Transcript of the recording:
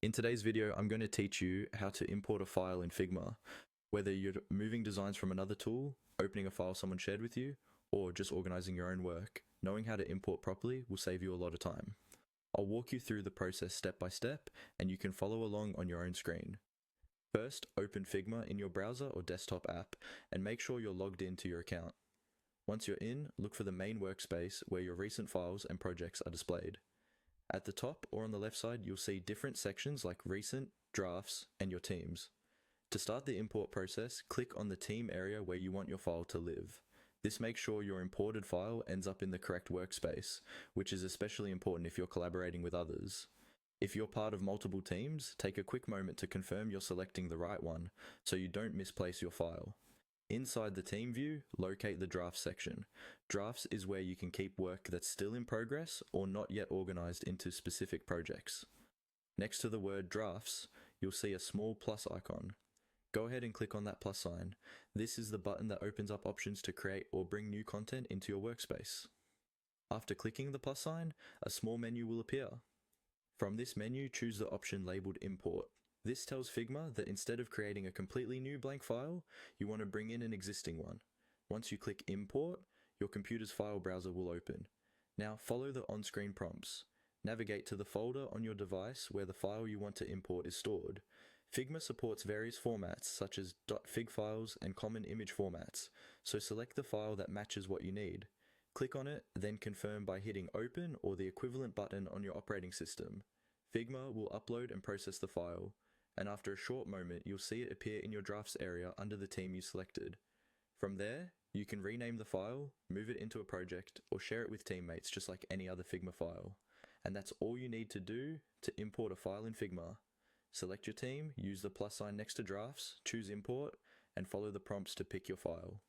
In today's video, I'm going to teach you how to import a file in Figma. Whether you're moving designs from another tool, opening a file someone shared with you, or just organizing your own work, knowing how to import properly will save you a lot of time. I'll walk you through the process step by step, and you can follow along on your own screen. First, open Figma in your browser or desktop app, and make sure you're logged into your account. Once you're in, look for the main workspace where your recent files and projects are displayed. At the top or on the left side, you'll see different sections like Recent, Drafts, and your Teams. To start the import process, click on the team area where you want your file to live. This makes sure your imported file ends up in the correct workspace, which is especially important if you're collaborating with others. If you're part of multiple teams, take a quick moment to confirm you're selecting the right one, so you don't misplace your file. Inside the team view, locate the Drafts section. Drafts is where you can keep work that's still in progress or not yet organized into specific projects. Next to the word Drafts, you'll see a small plus icon. Go ahead and click on that plus sign. This is the button that opens up options to create or bring new content into your workspace. After clicking the plus sign, a small menu will appear. From this menu, choose the option labeled Import. This tells Figma that instead of creating a completely new blank file, you want to bring in an existing one. Once you click Import, your computer's file browser will open. Now follow the on-screen prompts. Navigate to the folder on your device where the file you want to import is stored. Figma supports various formats such as .fig files and common image formats, so select the file that matches what you need. Click on it, then confirm by hitting Open or the equivalent button on your operating system. Figma will upload and process the file, and after a short moment you'll see it appear in your drafts area under the team you selected. From there, you can rename the file, move it into a project, or share it with teammates just like any other Figma file. And that's all you need to do to import a file in Figma. Select your team, use the plus sign next to drafts, choose import, and follow the prompts to pick your file.